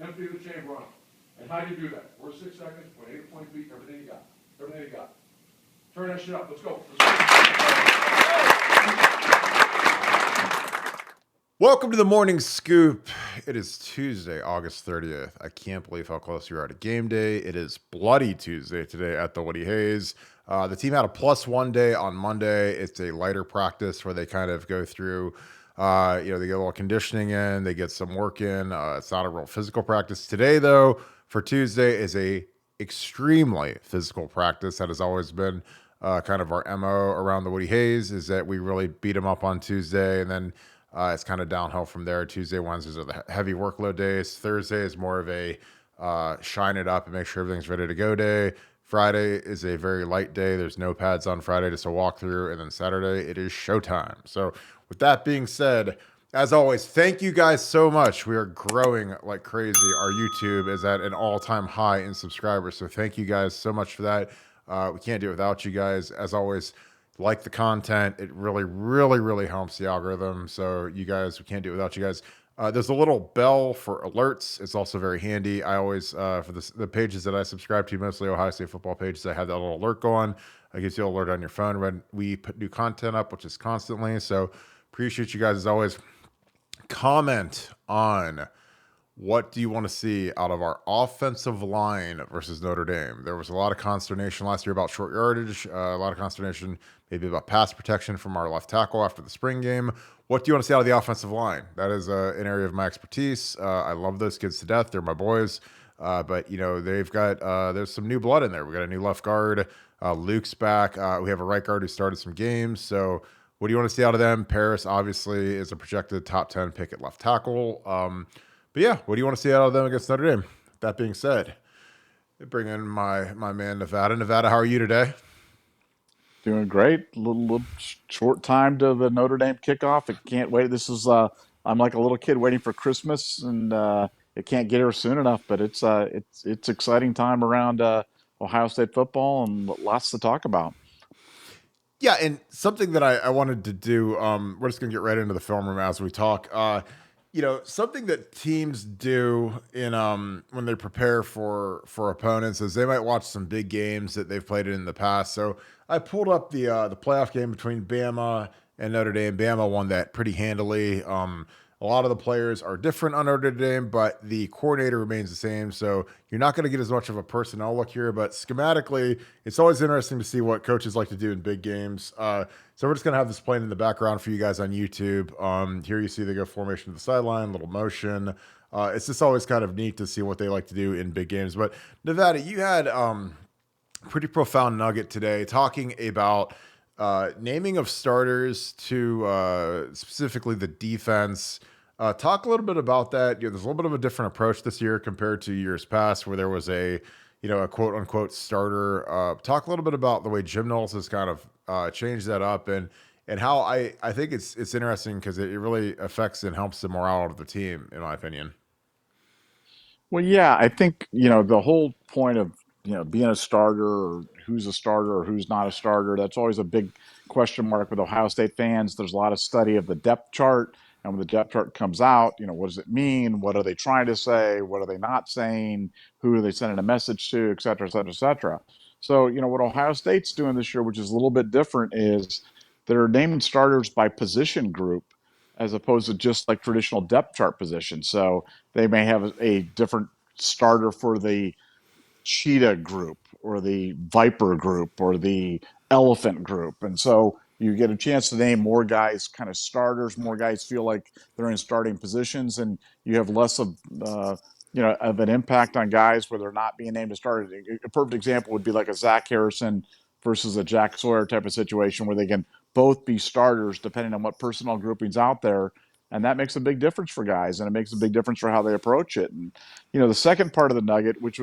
Empty the chamber on them. And how do you do that? We're 6 seconds, 8 point beat, everything you got. Everything you got. Turn that shit up. Let's go. Welcome to the Morning Scoop. It is Tuesday, August 30th. I can't believe how close we are to game day. It is Bloody Tuesday today at the Woody Hayes. The team had a +1 day on Monday. It's a lighter practice where they kind of go through, they get a little conditioning in, they get some work in. It's not a real physical practice. Today, though, for Tuesday is a extremely physical practice. That has always been kind of our MO around the Woody Hayes, is that we really beat them up on Tuesday, and then it's kind of downhill from there. Tuesday, Wednesdays are the heavy workload days. Thursday is more of a shine it up and make sure everything's ready to go day. Friday is a very light day. There's no pads on Friday, just a walkthrough. And then Saturday, it is showtime. So with that being said, as always, thank you guys so much. We are growing like crazy. Our YouTube is at an all-time high in subscribers. So thank you guys so much for that. We can't do it without you guys. As always, like the content. It really, really, really helps the algorithm. So you guys, we can't do it without you guys. There's a little bell for alerts. It's also very handy. I always, for the pages that I subscribe to, mostly Ohio State football pages, I have that little alert going. It gives you an alert on your phone when we put new content up, which is constantly. So appreciate you guys as always. Comment on what do you want to see out of our offensive line versus Notre Dame? There was a lot of consternation last year about short yardage, a lot of consternation maybe about pass protection from our left tackle after the spring game. What do you want to see out of the offensive line? That is an area of my expertise. I love those kids to death. They're my boys. But, they've got there's some new blood in there. We got a new left guard. Luke's back. We have a right guard who started some games. So what do you want to see out of them? Paris, obviously, is a projected top 10 pick at left tackle. But yeah, what do you want to see out of them against Notre Dame? That being said, bring in my man Nevada. Nevada, how are you today? Doing great. Little short time to the Notre Dame kickoff. I can't wait. This is I'm like a little kid waiting for Christmas, and it can't get here soon enough. But it's exciting time around Ohio State football, and lots to talk about. Yeah, and something that I wanted to do, we're just going to get right into the film room as we talk. Something that teams do in when they prepare for opponents is they might watch some big games that they've played in the past. So I pulled up the playoff game between Bama and Notre Dame. Bama won that pretty handily. A lot of the players are different on Notre Dame, but the coordinator remains the same. So you're not going to get as much of a personnel look here, but schematically, it's always interesting to see what coaches like to do in big games. So we're just going to have this playing in the background for you guys on YouTube. Here you see they go formation to the sideline, little motion. It's just always kind of neat to see what they like to do in big games. But Nevada, you had pretty profound nugget today talking about naming of starters to specifically the defense. Talk a little bit about that. There's a little bit of a different approach this year compared to years past where there was a quote unquote starter. Talk a little bit about the way Jim Knowles has kind of changed that up and how I think it's interesting because it really affects and helps the morale of the team, in my opinion. Well, yeah, I think the whole point of being a starter or who's a starter or who's not a starter. That's always a big question mark with Ohio State fans. There's a lot of study of the depth chart. And when the depth chart comes out, what does it mean? What are they trying to say? What are they not saying? Who are they sending a message to, et cetera, et cetera, et cetera. So, what Ohio State's doing this year, which is a little bit different, is they're naming starters by position group as opposed to just like traditional depth chart positions. So they may have a different starter for the cheetah group or the viper group or the elephant group. And so you get a chance to name more guys kind of starters, more guys feel like they're in starting positions, and you have less of of an impact on guys where they're not being named as starters. A perfect example would be like a Zach Harrison versus a Jack Sawyer type of situation where they can both be starters depending on what personnel grouping's out there. And that makes a big difference for guys, and it makes a big difference for how they approach it. And the second part of the nugget, which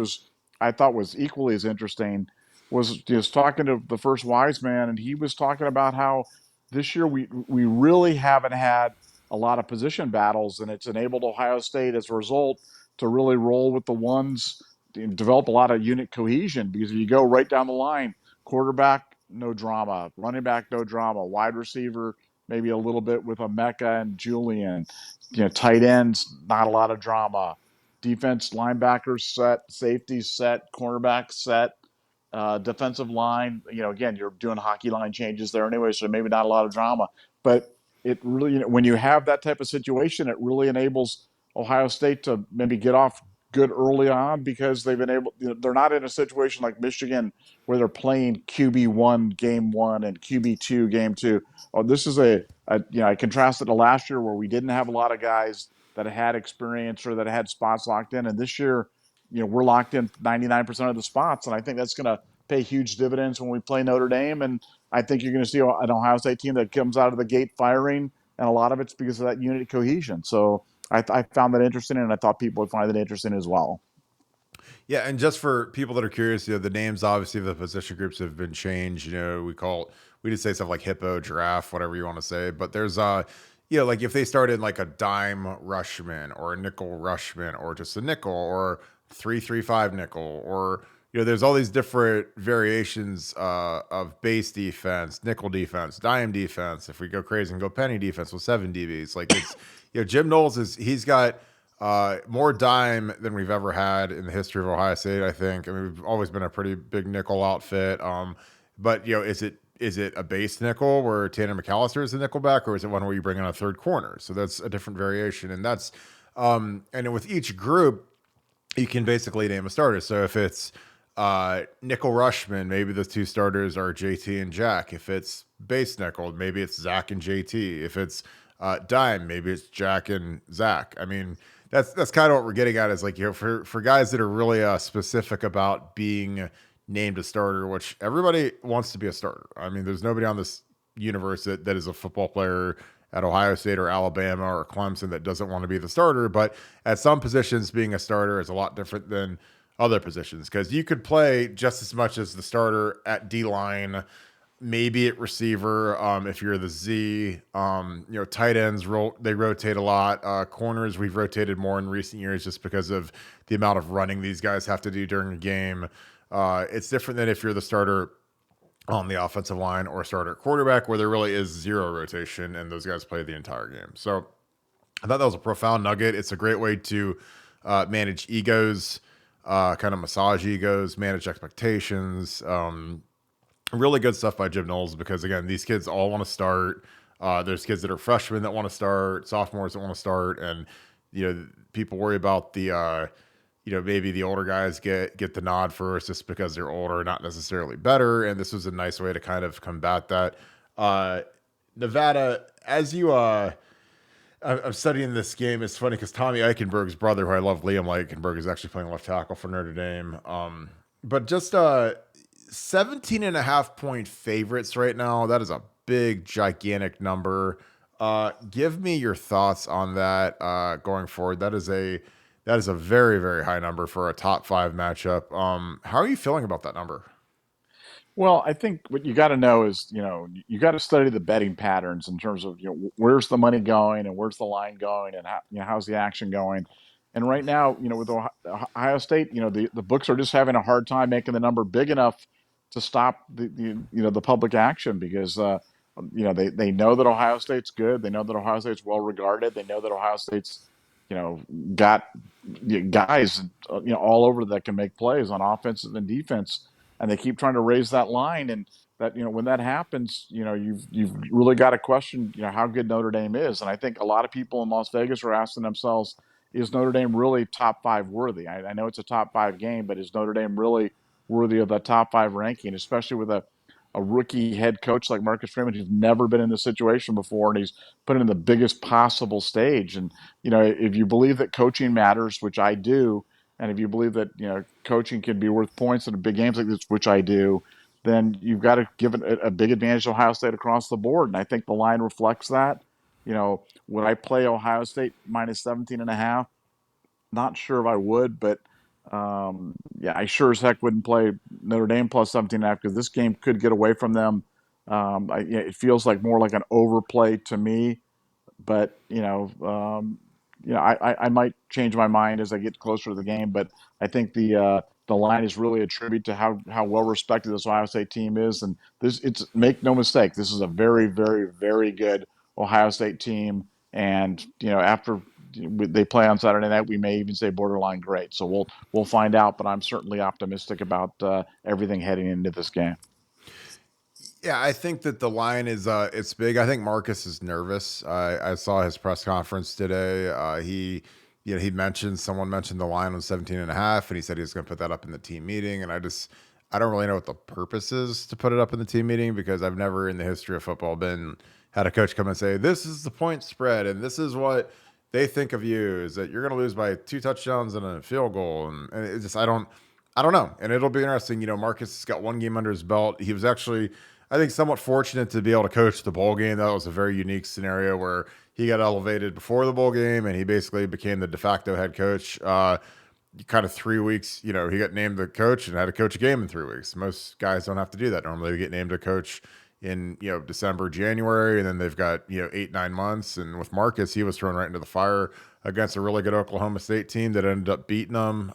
I thought was equally as interesting, was just talking to the first wise man, and he was talking about how this year we really haven't had a lot of position battles, and it's enabled Ohio State as a result to really roll with the ones and develop a lot of unit cohesion, because if you go right down the line, quarterback, no drama, running back, no drama, wide receiver, maybe a little bit with a Mecca and Julian, tight ends, not a lot of drama. defense, linebackers set, safeties set, cornerbacks set, defensive line. Again, you're doing hockey line changes there anyway, so maybe not a lot of drama. But it really, when you have that type of situation, it really enables Ohio State to maybe get off good early on because they've been able. They're not in a situation like Michigan where they're playing QB1 game one and QB2 game two. Oh, this is I contrasted to last year where we didn't have a lot of guys that had experience or that had spots locked in, and this year, we're locked in 99% of the spots, and I think that's going to pay huge dividends when we play Notre Dame. And I think you're going to see an Ohio State team that comes out of the gate firing, and a lot of it's because of that unit cohesion. So I found that interesting, and I thought people would find it interesting as well. Yeah, and just for people that are curious, the names obviously of the position groups have been changed. We just say stuff like hippo, giraffe, whatever you want to say. But there's like if they started like a dime rushman or a nickel rushman or just a nickel or 3-3-5 nickel or there's all these different variations of base defense, nickel defense, dime defense. If we go crazy and go penny defense with 7 DBs, like it's Jim Knowles he's got more dime than we've ever had in the history of Ohio State, I think. I mean, we've always been a pretty big nickel outfit. But is it a base nickel where Tanner McAllister is the nickelback, or is it one where you bring in a third corner? So that's a different variation, and that's and with each group, you can basically name a starter. So if it's nickel rushman, maybe the 2 starters are JT and Jack. If it's base nickel, maybe it's Zach and JT. If it's dime, maybe it's Jack and Zach. I mean, that's kind of what we're getting at is like, for guys that are really specific about being named a starter, which everybody wants to be a starter. I mean, there's nobody on this universe that is a football player at Ohio State or Alabama or Clemson that doesn't want to be the starter. But at some positions, being a starter is a lot different than other positions because you could play just as much as the starter at D-line, maybe at receiver. If you're the Z, tight ends they rotate a lot. Corners we've rotated more in recent years just because of the amount of running these guys have to do during a game. It's different than if you're the starter on the offensive line or starter quarterback, where there really is 0 rotation and those guys play the entire game. So I thought that was a profound nugget. It's a great way to manage egos, kind of massage egos, manage expectations. Really good stuff by Jim Knowles because, again, these kids all want to start. There's kids that are freshmen that want to start, sophomores that want to start, and people worry about the maybe the older guys get the nod first just because they're older, not necessarily better. And this was a nice way to kind of combat that. Nevada, as I'm studying this game. It's funny because Tommy Eichenberg's brother, who I love, Liam Eichenberg, is actually playing left tackle for Notre Dame. But just 17.5 point favorites right now. That is a big, gigantic number. Give me your thoughts on that going forward. That is a very, very high number for a top 5 matchup. How are you feeling about that number? Well, I think what you got to know is, you got to study the betting patterns in terms of, where's the money going and where's the line going and how's the action going. And right now, with Ohio State, the books are just having a hard time making the number big enough to stop the public action because, they know that Ohio State's good. They know that Ohio State's well regarded. They know that Ohio State's, got guys, all over that can make plays on offense and defense, and they keep trying to raise that line. And that, when that happens, you've really got to question, how good Notre Dame is. And I think a lot of people in Las Vegas are asking themselves, is Notre Dame really top 5 worthy? I know it's a top 5 game, but is Notre Dame really worthy of that top 5 ranking, especially with a rookie head coach like Marcus Freeman, who's never been in this situation before, and he's put in the biggest possible stage. And, if you believe that coaching matters, which I do, and if you believe that, coaching can be worth points in big games like this, which I do, then you've got to give it a big advantage to Ohio State across the board. And I think the line reflects that. Would I play Ohio State minus 17.5? Not sure if I would, but I sure as heck wouldn't play Notre Dame plus 17.5 because this game could get away from them. It feels like more like an overplay to me, but I might change my mind as I get closer to the game. But I think the line is really a tribute to how well respected this Ohio State team is, and make no mistake, this is a very, very, very good Ohio State team. And after they play on Saturday night, we may even say borderline great. So we'll find out. But I'm certainly optimistic about everything heading into this game. Yeah, I think that the line is it's big. I think Marcus is nervous. I saw his press conference today. Someone mentioned the line was 17.5, and he said he was going to put that up in the team meeting. And I don't really know what the purpose is to put it up in the team meeting, because I've never in the history of football had a coach come and say, this is the point spread and this is what they think of you, is that you're going to lose by 2 touchdowns and a field goal. And it's just, I don't know. And it'll be interesting. Marcus has got 1 game under his belt. He was actually, I think, somewhat fortunate to be able to coach the bowl game. That was a very unique scenario where he got elevated before the bowl game and he basically became the de facto head coach. Kind of 3 weeks, he got named the coach and had to coach a game in 3 weeks. Most guys don't have to do that. Normally they get named a coach in, December, January, and then they've got, 8-9 months. And with Marcus, he was thrown right into the fire against a really good Oklahoma State team that ended up beating them.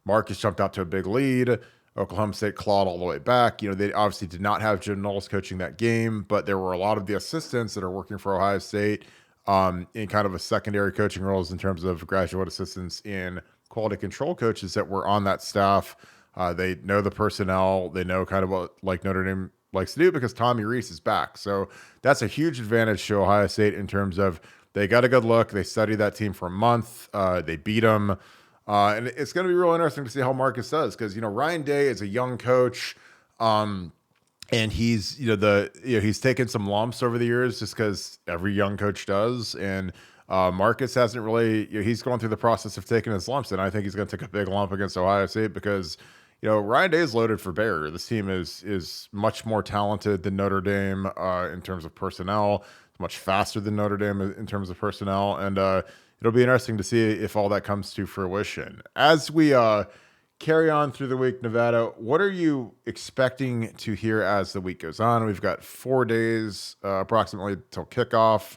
Marcus jumped out to a big lead. Oklahoma State clawed all the way back. They obviously did not have Jim Knowles coaching that game, but there were a lot of the assistants that are working for Ohio State in kind of a secondary coaching roles in terms of graduate assistants in quality control coaches that were on that staff. They know the personnel. They know kind of what like Notre Dame likes to do, because Tommy Rees is back. So that's a huge advantage to Ohio State in terms of they got a good look. They studied that team for a month. They beat them. And it's going to be real interesting to see how Marcus does, because, Ryan Day is a young coach. And he's, he's taken some lumps over the years just because every young coach does. And Marcus hasn't really, he's going through the process of taking his lumps. And I think he's going to take a big lump against Ohio State because, Ryan Day is loaded for bear. This team is much more talented than Notre Dame in terms of personnel. It's much faster than Notre Dame in terms of personnel. And it'll be interesting to see if all that comes to fruition. As we carry on through the week, Nevada, what are you expecting to hear as the week goes on? We've got 4 days approximately till kickoff.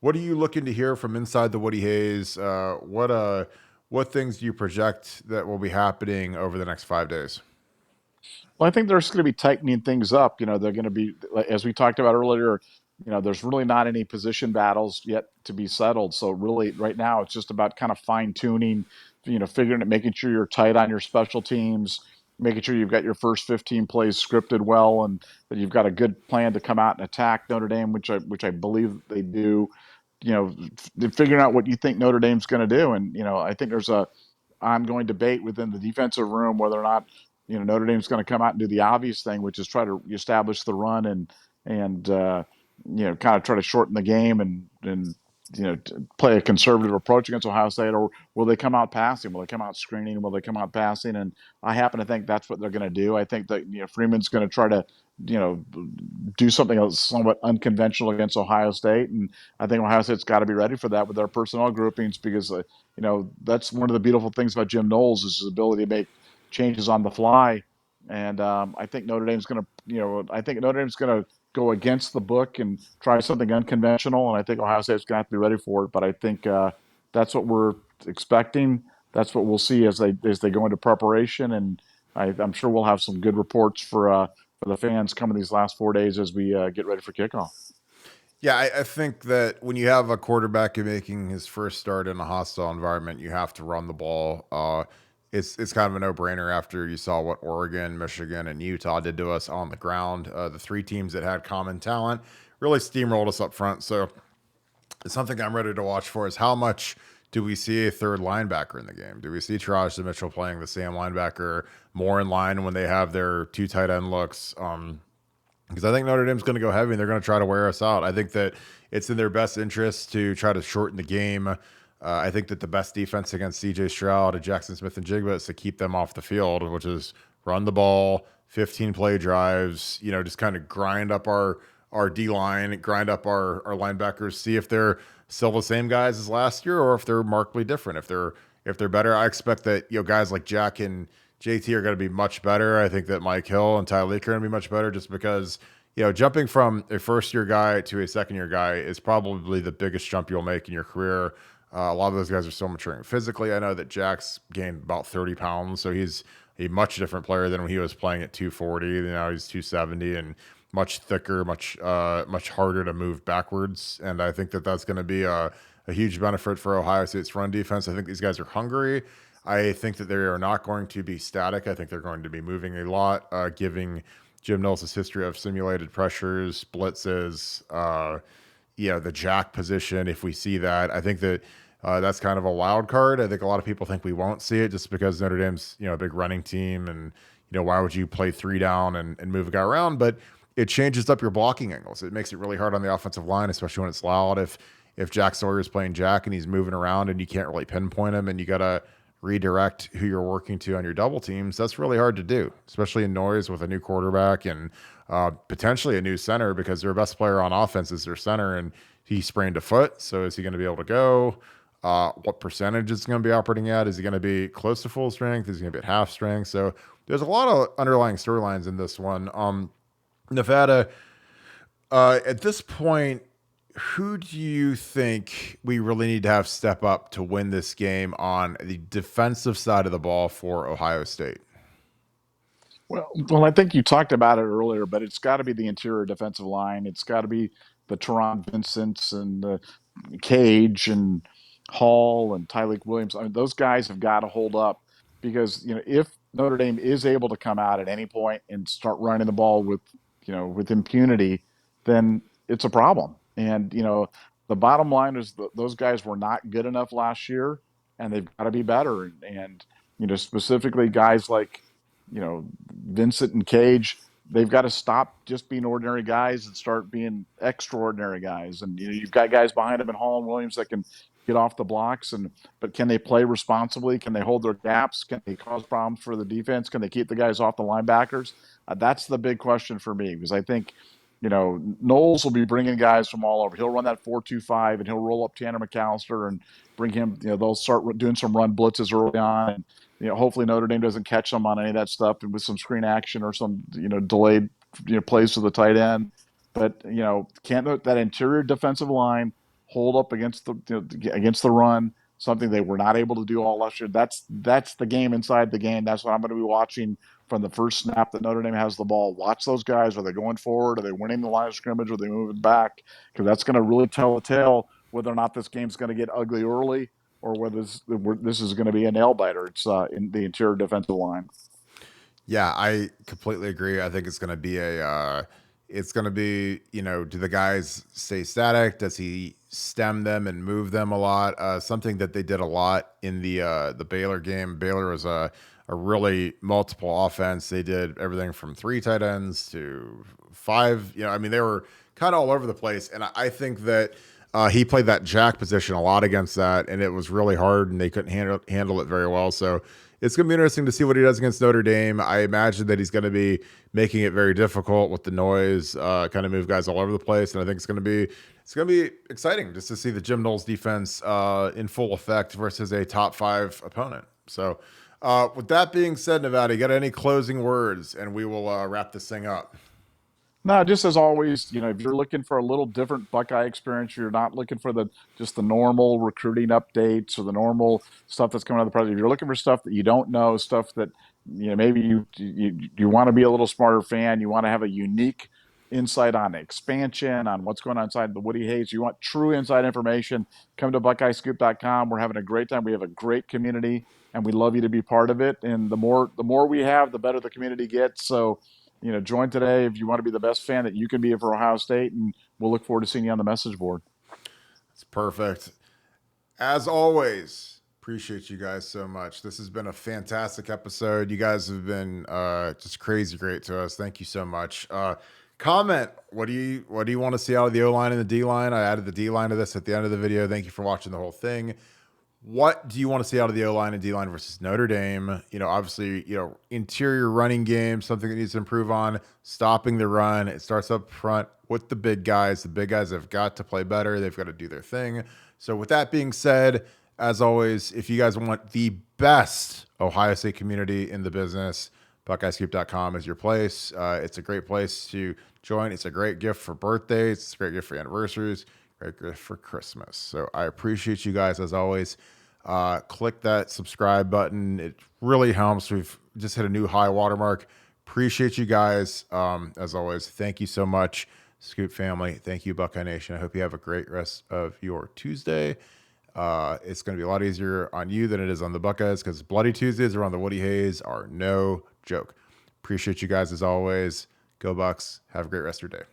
What are you looking to hear from inside the Woody Hayes? What things do you project that will be happening over the next 5 days? Well, I think they're just going to be tightening things up. They're going to be, as we talked about earlier, there's really not any position battles yet to be settled. So really right now it's just about kind of fine tuning, figuring it, making sure you're tight on your special teams, making sure you've got your first 15 plays scripted well, and that you've got a good plan to come out and attack Notre Dame, which I believe they do. Figuring out what you think Notre Dame's going to do. And, I think there's a ongoing debate within the defensive room whether or not, Notre Dame's going to come out and do the obvious thing, which is try to establish the run and kind of try to shorten the game and play a conservative approach against Ohio State, or will they come out passing? Will they come out screening? Will they come out passing? And I happen to think that's what they're going to do. I think that Freeman's going to try to do something else somewhat unconventional against Ohio State, and I think Ohio State's got to be ready for that with their personnel groupings, because that's one of the beautiful things about Jim Knowles is his ability to make changes on the fly. And I think Notre Dame's going to go against the book and try something unconventional, and I think Ohio State's going to have to be ready for it. But I think that's what we're expecting. That's what we'll see as they go into preparation, and I'm sure we'll have some good reports for the fans coming these last 4 days as we get ready for kickoff. Yeah, I think that when you have a quarterback making his first start in a hostile environment, you have to run the ball. It's kind of a no-brainer after you saw what Oregon, Michigan, and Utah did to us on the ground. The 3 teams that had common talent really steamrolled us up front. So it's something I'm ready to watch for is how much do we see a third linebacker in the game? Do we see Teraj Mitchell playing the same linebacker more in line when they have their 2 tight end looks? Because I think Notre Dame's going to go heavy and they're going to try to wear us out. I think that it's in their best interest to try to shorten the game. I think that the best defense against C.J. Stroud, Jackson Smith, and Jigba is to keep them off the field, which is run the ball, 15-play drives, just kind of grind up our D-line, grind up our linebackers, see if they're still the same guys as last year or if they're markedly different. If they're better, I expect that guys like Jack and JT are going to be much better. I think that Mike Hill and Ty Leak are going to be much better just because jumping from a first-year guy to a second-year guy is probably the biggest jump you'll make in your career. A lot of those guys are still maturing physically. I know that Jack's gained about 30 pounds, so he's a much different player than when he was playing at 240. Now he's 270 and much thicker, much harder to move backwards. And I think that that's going to be a a huge benefit for Ohio State's run defense. I think these guys are hungry. I think that they are not going to be static. I think they're going to be moving a lot, giving Jim Knowles' his history of simulated pressures, blitzes, the jack position. If we see that, I think that that's kind of a wild card. I think a lot of people think we won't see it just because Notre Dame's, a big running team, and why would you play 3 down and move a guy around? But it changes up your blocking angles. It makes it really hard on the offensive line, especially when it's loud. If Jack Sawyer is playing Jack and he's moving around and you can't really pinpoint him, and you gotta redirect who you're working to on your double teams, that's really hard to do, especially in noise with a new quarterback and potentially a new center, because their best player on offense is their center, and he sprained a foot. So is he going to be able to go? What percentage is going to be operating at? Is he going to be close to full strength? Is he going to be at half strength? So there's a lot of underlying storylines in this one. Nevada, at this point, who do you think we really need to have step up to win this game on the defensive side of the ball for Ohio State? Well, I think you talked about it earlier, but it's got to be the interior defensive line. It's got to be the Teron Vincents and Cage and Hall and Tyleek Williams. I mean, those guys have got to hold up, because if Notre Dame is able to come out at any point and start running the ball with impunity, then it's a problem. And the bottom line is that those guys were not good enough last year, and they've got to be better. And specifically guys like Vincent and Cage, they've got to stop just being ordinary guys and start being extraordinary guys. And you've got guys behind them in Hall and Williams that can get off the blocks, but can they play responsibly? Can they hold their gaps? Can they cause problems for the defense? Can they keep the guys off the linebackers? That's the big question for me, because I think Knowles will be bringing guys from all over. He'll run that 4-2-5, and he'll roll up Tanner McAllister and bring him. They'll start doing some run blitzes early on, and hopefully Notre Dame doesn't catch them on any of that stuff, and with some screen action or some delayed plays to the tight end. But can't that interior defensive line hold up against the run? Something they were not able to do all last year. That's the game inside the game. That's what I'm going to be watching from the first snap that Notre Dame has the ball. Watch those guys. Are they going forward? Are they winning the line of scrimmage? Are they moving back? Because that's going to really tell a tale whether or not this game's going to get ugly early, or whether this is going to be a nail biter. It's in the interior defensive line. Yeah, I completely agree. I think it's going to be do the guys stay static? Does he stem them and move them a lot? Something that they did a lot in the Baylor game. Baylor was a really multiple offense. They did everything from 3 tight ends to 5. They were kind of all over the place. And I think that he played that jack position a lot against that, and it was really hard, and they couldn't handle it very well. So it's going to be interesting to see what he does against Notre Dame. I imagine that he's going to be making it very difficult with the noise, kind of move guys all over the place. And I think it's going to be exciting just to see the Jim Knowles defense in full effect versus a top 5 opponent. So with that being said, Nevada, you got any closing words, and we will wrap this thing up? No, just as always, if you're looking for a little different Buckeye experience, you're not looking for just the normal recruiting updates or the normal stuff that's coming out of the president. If you're looking for stuff that you don't know, stuff that maybe you want to be a little smarter fan, you want to have a unique insight on expansion, on what's going on inside the Woody Hayes. You want true inside information, come to BuckeyeScoop.com. We're having a great time. We have a great community, and we'd love you to be part of it. And the more we have, the better the community gets. So join today if you want to be the best fan that you can be for Ohio State, and we'll look forward to seeing you on the message board. It's perfect. As always, appreciate you guys so much. This has been a fantastic episode. You guys have been just crazy great to us. Thank you so much. Comment. What do you want to see out of the O-line and the D-line? I added the D-line to this at the end of the video. Thank you for watching the whole thing. What do you want to see out of the O-line and D-line versus Notre Dame? Obviously, interior running game, something that needs to improve on, stopping the run. It starts up front with the big guys. The big guys have got to play better. They've got to do their thing. So with that being said, as always, if you guys want the best Ohio State community in the business, BuckeyeScoop.com is your place. It's a great place to join. It's a great gift for birthdays. It's a great gift for anniversaries. Great gift for Christmas. So I appreciate you guys as always. Click that subscribe button. It really helps. We've just hit a new high watermark. Appreciate you guys. As always, thank you so much. Scoop family. Thank you, Buckeye Nation. I hope you have a great rest of your Tuesday. It's going to be a lot easier on you than it is on the Buckeyes because Bloody Tuesdays around the Woody Hayes are no joke. Appreciate you guys as always. Go Bucks. Have a great rest of your day.